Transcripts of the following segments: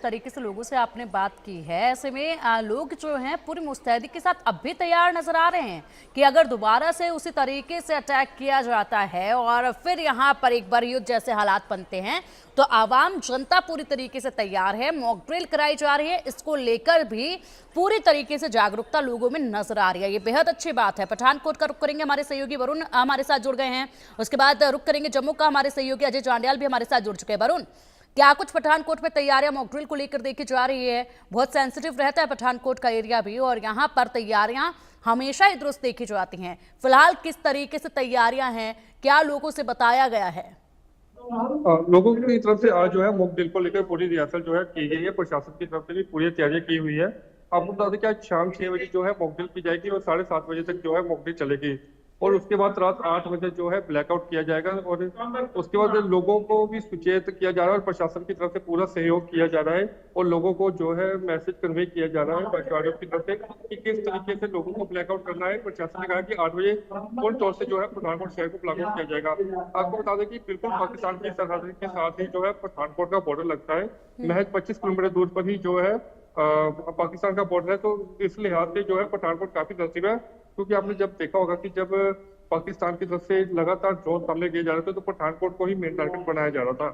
तरीके से लोगों से आपने बात की है, ऐसे में लोग जो हैं पूरी मुस्तैदी के साथ अब भी तैयार नजर आ रहे हैं कि अगर दोबारा से उसी तरीके से अटैक किया जाता है और फिर यहाँ पर एक बार युद्ध जैसे हालात बनते हैं तो आवाम जनता पूरी तरीके से तैयार है। मॉक ड्रिल कराई जा रही है, इसको लेकर भी पूरी तरीके से जागरूकता लोगों में नजर आ रही है। ये बेहद अच्छी बात है। पठानकोट का रुख करेंगे, हमारे सहयोगी वरुण हमारे साथ जुड़ गए हैं। उसके बाद रुख करेंगे जम्मू का, हमारे सहयोगी अजय चांडियाल भी हमारे साथ जुड़ चुके हैं। वरुण, क्या कुछ पठानकोट में तैयारियां मॉक ड्रिल को लेकर देखी जा रही है? बहुत सेंसिटिव रहता है पठानकोट का एरिया भी, और यहाँ पर तैयारियां हमेशा ही दुरुस्त देखी जाती हैं। फिलहाल किस तरीके से तैयारियां हैं, क्या लोगों से बताया गया है? लोगों की तरफ से आज जो है मॉक ड्रिल को लेकर पूरी रिहर्सल जो है की गई है। प्रशासन की तरफ से भी पूरी तैयारियां की हुई है। आपको बता दें कि आज शाम 6 बजे जो है मॉक ड्रिल की जाएगी और 7:30 बजे तक जो है मॉक ड्रिल चलेगी, और उसके बाद रात 8 बजे जो है ब्लैकआउट किया जाएगा। और उसके बाद लोगों को भी सचेत किया जा रहा है और प्रशासन की तरफ से पूरा सहयोग किया जा रहा है, और लोगों को जो है मैसेज कन्वे किया जा रहा है पटवारियों की तरफ से कि किस तरीके से लोगों को ब्लैकआउट करना है। प्रशासन ने कहा कि 8 बजे पूर्ण तौर से जो है पठानकोट शहर को ब्लैकआउट किया जाएगा। आपको बता दें कि बिल्कुल पाकिस्तान की सरहद के साथ ही जो है पठानकोट का बॉर्डर लगता है। महज 25 किलोमीटर दूर पर ही जो है पाकिस्तान का बॉर्डर है। तो इस लिहाज से जो है पठानकोट काफी सेंसिटिव है, क्योंकि आपने जब देखा होगा कि जब पाकिस्तान की तरफ से लगातार ड्रोन हमले किए जा रहे थे तो पठानकोट को ही मेन टारगेट बनाया जा रहा था।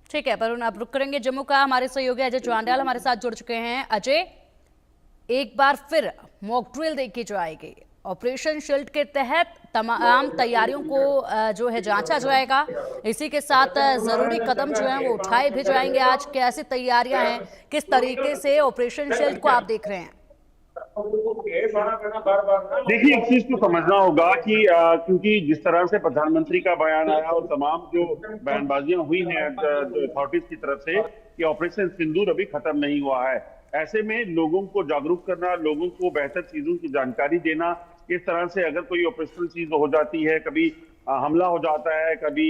ठीक है, पर आप रुक करेंगे जम्मू का, हमारे सहयोगी अजय चांडियाल हमारे साथ जुड़ चुके हैं। अजय, एक बार फिर मॉक ड्रिल देखी जाएगी, ऑपरेशन शील्ड के तहत तमाम तैयारियों को जो है जांचा जाएगा। इसी के साथ जरूरी कदम जो है वो उठाए भी जाएंगे। आज कैसी तैयारियां हैं, किस तरीके से ऑपरेशन शील्ड को आप देख रहे हैं? देखिए, एक चीज को समझना होगा कि क्योंकि जिस तरह से प्रधानमंत्री का बयान आया और तमाम जो बयानबाजियां हुई हैं अथॉरिटीज की तरफ से कि ऑपरेशन सिंदूर अभी खत्म नहीं हुआ है, ऐसे में लोगों को जागरूक करना, लोगों को बेहतर चीजों की जानकारी देना, इस तरह से अगर कोई ऑपरेशनल चीज हो जाती है, कभी हमला हो जाता है, कभी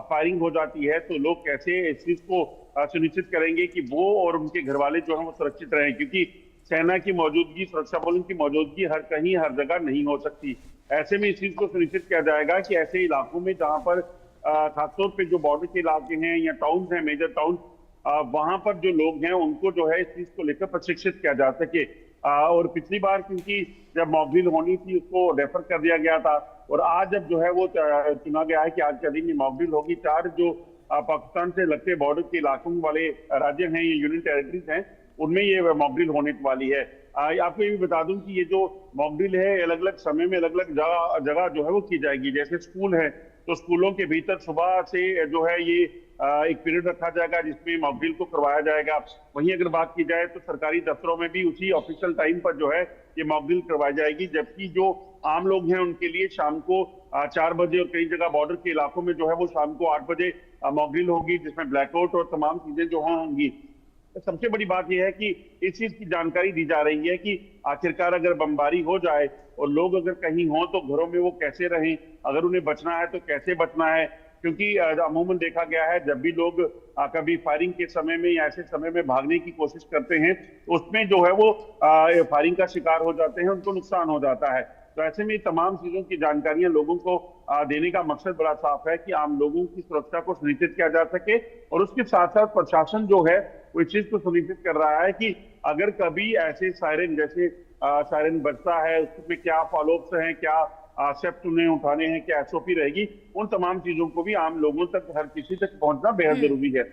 फायरिंग हो जाती है, तो लोग कैसे इस चीज को सुनिश्चित करेंगे कि वो और उनके घर वाले जो है वो सुरक्षित रहें, क्योंकि सेना की मौजूदगी, सुरक्षा बलों की मौजूदगी हर कहीं हर जगह नहीं हो सकती। ऐसे में इस चीज को सुनिश्चित किया जाएगा कि ऐसे इलाकों में जहां पर खासतौर पे जो बॉर्डर के इलाके हैं या टाउन हैं, मेजर टाउन, वहां पर जो लोग हैं उनको जो है इस चीज को लेकर प्रशिक्षित किया जा सके। और पिछली बार क्योंकि जब मॉक ड्रिल होनी थी उसको रेफर कर दिया गया था, और आज जब जो है वो चुना गया है कि आज के दिन ये मॉक ड्रिल होगी। 4 जो पाकिस्तान से लगते बॉर्डर के इलाकों वाले राज्य हैं, ये यूनियन टेरिटरीज हैं, उनमें ये मॉक ड्रिल होने वाली है। आपको ये भी बता दूं कि ये जो मॉक ड्रिल है अलग अलग समय में अलग अलग जगह जो है वो की जाएगी। जैसे स्कूल है तो स्कूलों के भीतर सुबह से जो है ये एक पीरियड रखा जाएगा जिसमें मॉक ड्रिल को करवाया जाएगा। वहीं अगर बात की जाए तो सरकारी दफ्तरों में भी उसी ऑफिशियल टाइम पर जो है ये मॉक ड्रिल करवाई जाएगी, जबकि जो आम लोग हैं उनके लिए शाम को 4 बजे और कई जगह बॉर्डर के इलाकों में जो है वो शाम को 8 बजे मॉक ड्रिल होगी, जिसमें ब्लैकआउट और तमाम चीजें जो होंगी। तो सबसे बड़ी बात यह है कि इस चीज की जानकारी दी जा रही है कि आखिरकार अगर बमबारी हो जाए और लोग अगर कहीं हों तो घरों में वो कैसे रहें, अगर उन्हें बचना है तो कैसे बचना है। क्योंकि अमूमन देखा गया है जब भी लोग कभी फायरिंग के समय में या ऐसे समय में भागने की कोशिश करते हैं उसमें जो है वो फायरिंग का शिकार हो जाते हैं, उनको नुकसान हो जाता है। तो ऐसे में तमाम चीजों की जानकारियां लोगों को देने का मकसद बड़ा साफ है कि आम लोगों की सुरक्षा को सुनिश्चित किया जा सके, और उसके साथ साथ प्रशासन जो है वो इस चीज को सुनिश्चित कर रहा है कि अगर कभी ऐसे सायरन जैसे सायरन बजता है उसमें क्या फॉलोअप्स हैं, क्या स्टेप्स उन्हें उठाने हैं, क्या एसओपी रहेगी, उन तमाम चीजों को भी आम लोगों तक, हर किसी तक पहुंचना बेहद जरूरी है।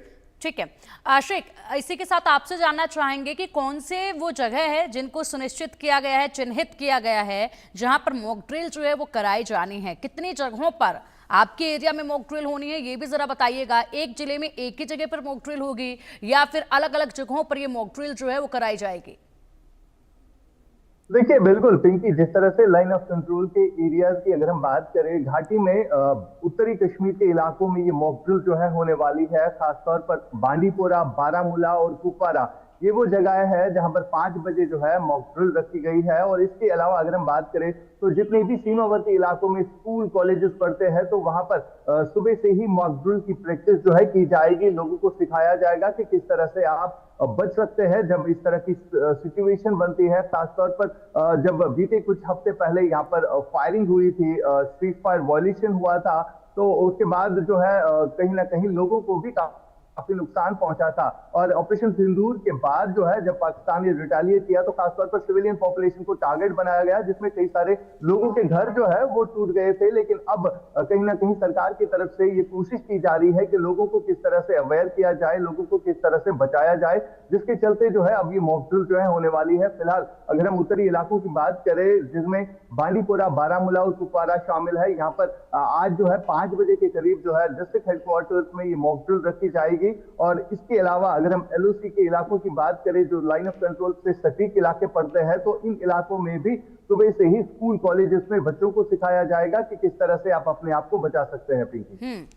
ठीक है आशिक, इसी के साथ आपसे जानना चाहेंगे कि कौन से वो जगह है जिनको सुनिश्चित किया गया है, चिन्हित किया गया है, जहां पर मॉक ड्रिल जो है वो कराई जानी है? कितनी जगहों पर आपके एरिया में मॉक ड्रिल होनी है, ये भी जरा बताइएगा। एक जिले में एक ही जगह पर मॉक ड्रिल होगी या फिर अलग अलग जगहों पर ये मॉक ड्रिल जो है वो कराई जाएगी? देखिए बिल्कुल पिंकी, जिस तरह से लाइन ऑफ कंट्रोल के एरियाज की अगर हम बात करें, घाटी में उत्तरी कश्मीर के इलाकों में ये मॉक ड्रिल जो है होने वाली है। खासतौर पर बांडीपोरा, बारामूला और कुपवारा, ये वो जगह है जहां पर 5 बजे जो है मॉक ड्रिल रखी गई है। और इसके अलावा अगर हम बात करें तो जितने भी सीमावर्ती इलाकों में स्कूल कॉलेजेस पढ़ते हैं तो वहां पर सुबह से ही मॉक ड्रिल की प्रैक्टिस जो है की जाएगी। लोगों को सिखाया जाएगा कि किस तरह से आप बच सकते हैं जब इस तरह की सिचुएशन बनती है। खासतौर पर जब बीते कुछ हफ्ते पहले यहाँ पर फायरिंग हुई थी, स्ट्रीट फायर वॉयलेशन हुआ था, तो उसके बाद जो है कहीं ना कहीं लोगों को भी काफी नुकसान पहुंचा था। और ऑपरेशन सिंदूर के बाद जो है जब पाकिस्तान ने रिटेलिएट किया तो खासतौर पर सिविलियन पॉपुलेशन को टारगेट बनाया गया, जिसमें कई सारे लोगों के घर जो है वो टूट गए थे। लेकिन अब कहीं ना कहीं सरकार की तरफ से ये कोशिश की जा रही है कि लोगों को किस तरह से अवेयर किया जाए, लोगों को किस तरह से बचाया जाए, जिसके चलते जो है अब ये मॉक ड्रिल जो है होने वाली है। फिलहाल अगर हम उत्तरी इलाकों की बात करें जिसमें बांडीपोरा, बारामूला और कुपवारा शामिल है, यहाँ पर आज जो है 5 बजे के करीब जो है डिस्ट्रिक्ट हेडक्वार्टर्स में ये मॉक ड्रिल रखी जाएगी। और इसके अलावा अगर हम एलओसी के इलाकों की बात करें जो लाइन ऑफ कंट्रोल से सटीक इलाके पड़ते हैं, तो इन इलाकों में भी सुबह से ही स्कूल कॉलेजेस में बच्चों को सिखाया जाएगा कि किस तरह से आप अपने आप को बचा सकते हैं। पिंकी,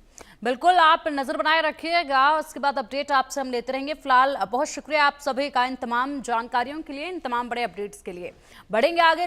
बिल्कुल, आप नजर बनाए रखिएगा, उसके बाद अपडेट आपसे हम लेते रहेंगे। फिलहाल बहुत शुक्रिया आप सभी का इन तमाम जानकारियों के लिए, इन तमाम बड़े अपडेट्स के लिए। बढ़ेंगे आगे।